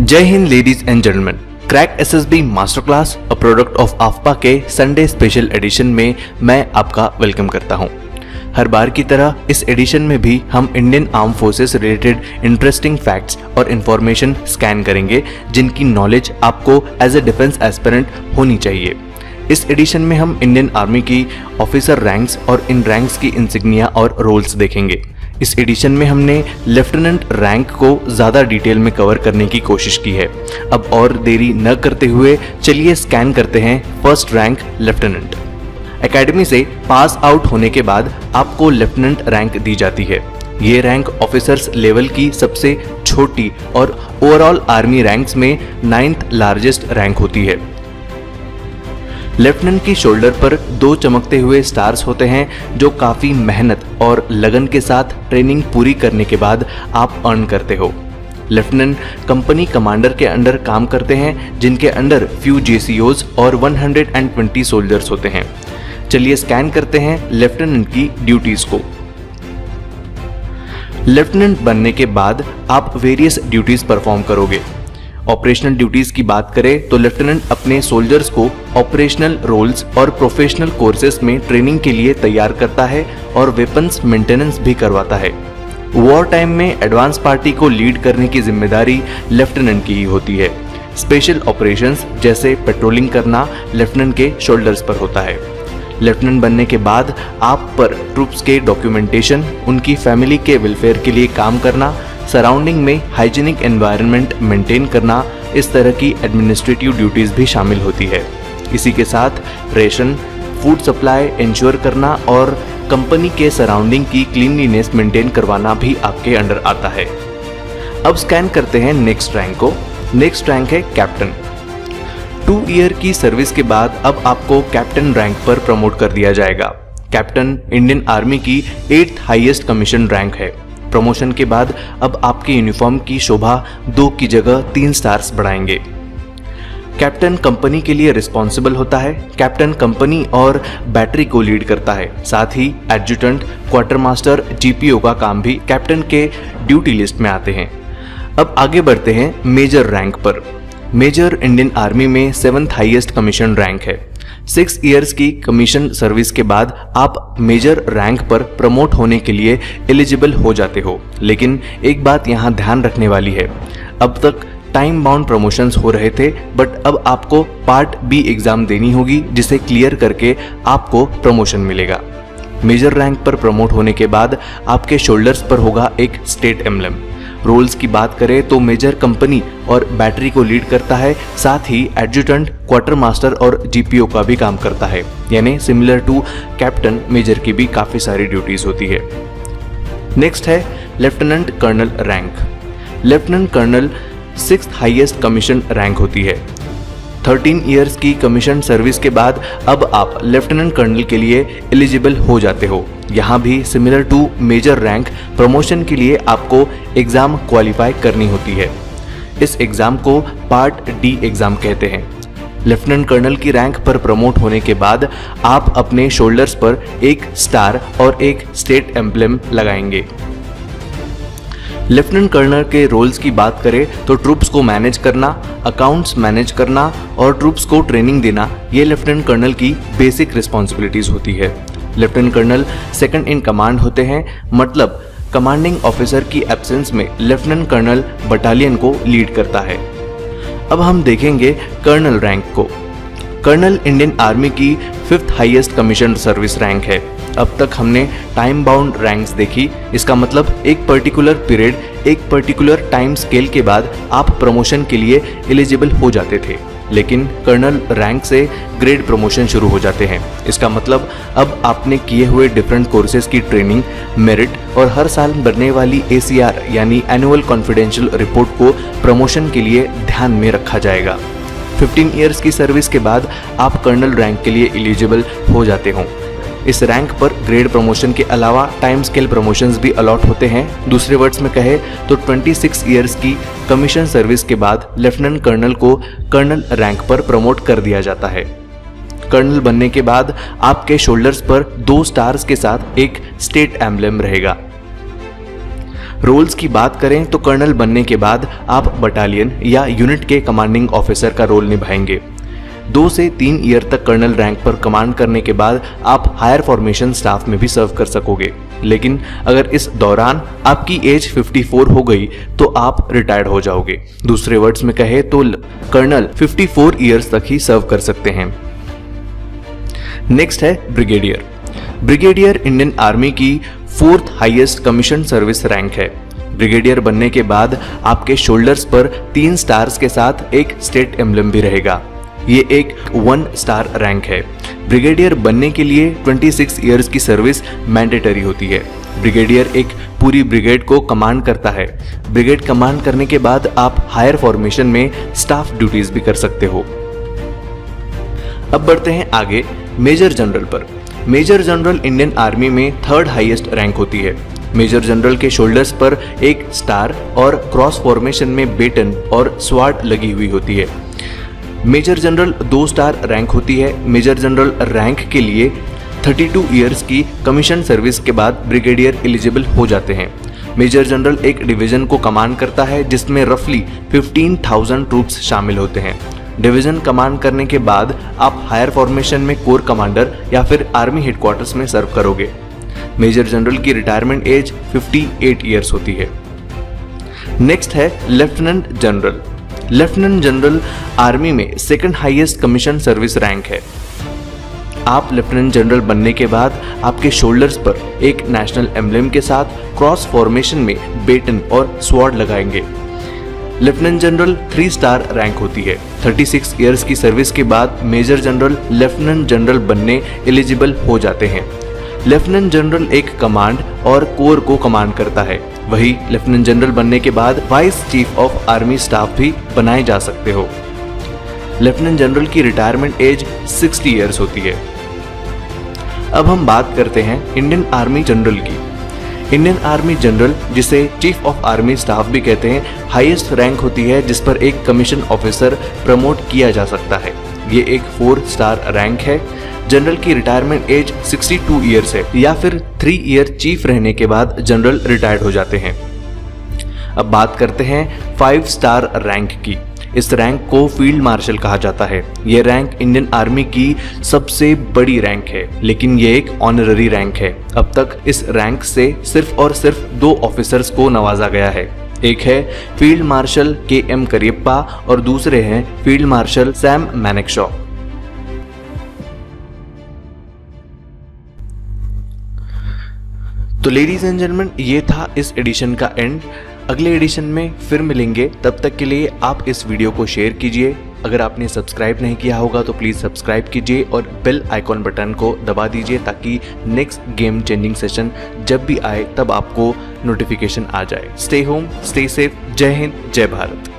जय हिंद ladies and gentleman, crack SSB master class a product of आफ्पा के संडे स्पेशल एडिशन में मैं आपका वेलकम करता हूं। हर बार की तरह इस एडिशन में भी हम Indian arm forces related interesting facts और इंफॉर्मेशन स्कैन करेंगे जिनकी नॉलेज आपको एज ए डिफेंस एस्पिरेंट होनी चाहिए। इस एडिशन में हम इंडियन आर्मी की ऑफिसर रैंक्स और इन रैंक्स की इंसिग्निया और रोल्स देखेंगे। इस एडिशन में हमने लेफ्टिनेंट रैंक को ज़्यादा डिटेल में कवर करने की कोशिश की है। अब और देरी न करते हुए चलिए स्कैन करते हैं फर्स्ट रैंक लेफ्टिनेंट। एकेडमी से पास आउट होने के बाद आपको लेफ्टिनेंट रैंक दी जाती है। ये रैंक ऑफिसर्स लेवल की सबसे छोटी और ओवरऑल आर्मी रैंक्स में 9th लार्जेस्ट रैंक होती है। लेफ्टिनेंट की शोल्डर पर 2 चमकते हुए स्टार्स होते हैं जो काफ़ी मेहनत और लगन के साथ ट्रेनिंग पूरी करने के बाद आप अर्न करते हो। लेफ्टिनेंट कंपनी कमांडर के अंडर काम करते हैं जिनके अंडर फ्यू जेसीओज और 120 सोल्जर्स होते हैं। चलिए स्कैन करते हैं लेफ्टिनेंट की ड्यूटीज को। लेफ्टिनेंट बनने के बाद आप वेरियस ड्यूटीज परफॉर्म करोगे। ऑपरेशनल ड्यूटीज की बात करें तो लेफ्टिनेंट अपने सोल्जर्स को ऑपरेशनल रोल्स और प्रोफेशनल कोर्सेज में ट्रेनिंग के लिए तैयार करता है और वेपन्स मेंटेनेंस भी करवाता है। वॉर टाइम में एडवांस पार्टी को लीड करने की जिम्मेदारी लेफ्टिनेंट की ही होती है। स्पेशल ऑपरेशंस जैसे पेट्रोलिंग करना लेफ्टिनेंट के शोल्डर्स पर होता है। लेफ्टिनेंट बनने के बाद आप पर ट्रूप्स के डॉक्यूमेंटेशन, उनकी फैमिली के वेलफेयर के लिए काम करना, सराउंडिंग में हाइजीनिक एनवायरनमेंट मेंटेन करना, इस तरह की एडमिनिस्ट्रेटिव ड्यूटीज भी शामिल होती है। इसी के साथ रेशन, फूड सप्लाई इंश्योर करना और कंपनी के सराउंडिंग की क्लीनलीनेस मेंटेन करवाना भी आपके अंडर आता है। अब स्कैन करते हैं नेक्स्ट रैंक को। नेक्स्ट रैंक है कैप्टन। 2 ईयर की सर्विस के बाद अब आपको कैप्टन रैंक पर प्रमोट कर दिया जाएगा। कैप्टन इंडियन आर्मी की 8th हाईएस्ट कमीशन रैंक है। प्रमोशन के बाद अब आपके यूनिफॉर्म की शोभा 2 की जगह 3 स्टार्स बढ़ाएंगे। कैप्टन कंपनी के लिए रिस्पॉन्सिबल होता है। कैप्टन कंपनी और बैटरी को लीड करता है। साथ ही एडजुटेंट, क्वार्टर मास्टर, जीपीओ का काम भी कैप्टन के ड्यूटी लिस्ट में आते हैं। अब आगे बढ़ते हैं मेजर रैंक पर। मेजर इंडियन आर्मी में 7th हाईएस्ट कमीशन रैंक है। 6 ईयर्स की कमीशन सर्विस के बाद आप मेजर रैंक पर प्रमोट होने के लिए एलिजिबल हो जाते हो। लेकिन एक बात यहाँ ध्यान रखने वाली है, अब तक टाइम बाउंड प्रमोशंस हो रहे थे, बट अब आपको पार्ट बी एग्जाम देनी होगी जिसे क्लियर करके आपको प्रमोशन मिलेगा। मेजर रैंक पर प्रमोट होने के बाद आपके शोल्डर्स पर होगा एक स्टेट एम्बलम। रोल्स की बात करें तो मेजर कंपनी और बैटरी को लीड करता है। साथ ही एडजुटेंट, क्वार्टर मास्टर और जीपीओ का भी काम करता है। यानी सिमिलर टू कैप्टन, मेजर की भी काफ़ी सारी ड्यूटीज होती है। नेक्स्ट है lieutenant colonel rank. Lieutenant colonel 6th highest commission rank होती है। 13 ईयर्स की कमीशन सर्विस के बाद अब आप लेफ्टिनेंट कर्नल के लिए एलिजिबल हो जाते हो। यहाँ भी similar to major rank, promotion के लिए आपको एग्जाम क्वालिफाई करनी होती है। इस एग्जाम को पार्ट डी एग्जाम कहते हैं। लेफ्टिनेंट कर्नल की रैंक पर प्रमोट होने के बाद आप अपने शोल्डर्स पर एक स्टार और एक स्टेट एम्बलम लगाएंगे। लेफ्टिनेंट कर्नल के रोल्स की बात करें तो ट्रूप्स को मैनेज करना, अकाउंट्स मैनेज करना और ट्रूप्स को ट्रेनिंग देना, ये लेफ्टिनेंट कर्नल की बेसिक रिस्पॉन्सिबिलिटीज होती है। Lieutenant colonel second in command होते हैं, मतलब कमांडिंग ऑफिसर की एब्सेंस में लेफ्टिनेंट कर्नल बटालियन को लीड करता है। अब हम देखेंगे कर्नल रैंक को। कर्नल इंडियन आर्मी की 5th highest commission service rank है। अब तक हमने टाइम बाउंड रैंक्स देखी। इसका मतलब एक पर्टिकुलर पीरियड, एक पर्टिकुलर टाइम स्केल के बाद आप प्रमोशन के लिए एलिजिबल हो जाते थे। लेकिन कर्नल रैंक से ग्रेड प्रमोशन शुरू हो जाते हैं। इसका मतलब अब आपने किए हुए डिफरेंट कोर्सेज की ट्रेनिंग, मेरिट और हर साल बनने वाली ACR यानी एनुअल कॉन्फिडेंशियल रिपोर्ट को प्रमोशन के लिए ध्यान में रखा जाएगा। 15 ईयर्स की सर्विस के बाद आप कर्नल रैंक के लिए एलिजिबल हो जाते हो। इस रैंक पर ग्रेड प्रमोशन के अलावा टाइम स्केल प्रमोशंस भी अलॉट होते हैं। दूसरे वर्ड्स में कहे तो 26 ईयर्स की कमीशन सर्विस के बाद लेफ्टिनेंट कर्नल को कर्नल रैंक पर प्रमोट कर दिया जाता है। कर्नल बनने के बाद आपके शोल्डर्स पर 2 स्टार्स के साथ एक स्टेट एम्बलम रहेगा। रोल्स की बात करें तो कर्नल बनने के बाद आप बटालियन या यूनिट के कमांडिंग ऑफिसर का रोल निभाएंगे। 2 से 3 ईयर तक कर्नल रैंक पर कमांड करने के बाद आप हायर फॉर्मेशन स्टाफ में भी सर्व कर सकोगे। लेकिन अगर इस दौरान आपकी एज 54 हो गई तो आप रिटायर्ड हो जाओगे। दूसरे वर्ड्स में कहे तो कर्नल 54 ईयर्स तक ही सर्व कर सकते हैं। नेक्स्ट है ब्रिगेडियर। ब्रिगेडियर इंडियन आर्मी की 4th highest commission service rank है। ब्रिगेडियर बनने के बाद आपके शोल्डर्स पर 3 स्टार्स के साथ एक स्टेट एम्बलम भी रहेगा। ये एक 1 स्टार रैंक है। ब्रिगेडियर बनने के लिए 26 इयर्स की सर्विस मैंडेटरी होती है। ब्रिगेडियर एक पूरी ब्रिगेड को कमांड करता है। ब्रिगेड कमांड करने के बाद आप हायर फॉर्मेशन में स्टाफ ड्यूटीज भी कर सकते हो। अब बढ़ते हैं आगे मेजर जनरल पर। मेजर जनरल इंडियन आर्मी में 3rd हाईएस्ट रैंक होती है। मेजर जनरल के शोल्डर्स पर एक स्टार और क्रॉस फॉर्मेशन में बेटन और स्वार्ड लगी हुई होती है। मेजर जनरल 2 स्टार रैंक होती है। मेजर जनरल रैंक के लिए 32 इयर्स की कमीशन सर्विस के बाद ब्रिगेडियर एलिजिबल हो जाते हैं। मेजर जनरल एक डिवीजन को कमांड करता है जिसमें रफली 15,000 ट्रूप्स शामिल होते हैं। डिवीजन कमांड करने के बाद आप हायर फॉर्मेशन में कोर कमांडर या फिर आर्मी हेडक्वार्टर्स में सर्व करोगे। मेजर जनरल की रिटायरमेंट एज 58 इयर्स होती है। नेक्स्ट है lieutenant general. Lieutenant general army में 2nd highest commission service rank है। आप लेफ्टिनेंट जनरल बनने के बाद आपके शोल्डर्स पर एक नेशनल एम्बलम के साथ क्रॉस फॉर्मेशन में बेटन और स्वॉर्ड लगाएंगे। लेफ्टिनेंट जनरल 3 स्टार रैंक होती है। 36 इयर्स की सर्विस के बाद मेजर जनरल लेफ्टिनेंट जनरल बनने एलिजिबल हो जाते हैं। लेफ्टिनेंट जनरल एक कमांड और कोर को कमांड करता है। वही लेफ्टिनेंट जनरल बनने के बाद vice chief of army staff भी बनाए जा सकते हो। लेफ्टिनेंट जनरल की रिटायरमेंट एज 60 इयर्स होती है। अब हम बात करते हैं इंडियन आर्मी जनरल की। इंडियन आर्मी जनरल, जिसे चीफ ऑफ आर्मी स्टाफ भी कहते हैं, हाईएस्ट रैंक होती है जिस पर एक कमीशन ऑफिसर प्रमोट किया जा सकता है। ये एक 4 स्टार रैंक है। जनरल की रिटायरमेंट एज 62 इयर्स है या फिर 3 ईयर चीफ रहने के बाद जनरल रिटायर्ड हो जाते हैं। अब बात करते हैं 5 स्टार रैंक की। इस रैंक को फील्ड मार्शल कहा जाता है। यह रैंक इंडियन आर्मी की सबसे बड़ी रैंक है, लेकिन यह एक ऑनररी रैंक है। अब तक इस रैंक से सिर्फ और सिर्फ 2 ऑफिसर्स को नवाजा गया है। एक है फील्ड मार्शल KM करियप्पा और दूसरे हैं फील्ड मार्शल सैम मैनेक्शॉ। तो लेडीज एंड जेंटलमैन, ये था इस एडिशन का एंड। अगले एडिशन में फिर मिलेंगे। तब तक के लिए आप इस वीडियो को शेयर कीजिए। अगर आपने सब्सक्राइब नहीं किया होगा तो प्लीज़ सब्सक्राइब कीजिए और बेल आइकॉन बटन को दबा दीजिए ताकि नेक्स्ट गेम चेंजिंग सेशन जब भी आए तब आपको नोटिफिकेशन आ जाए। Stay home, stay safe. जय हिंद, जय भारत।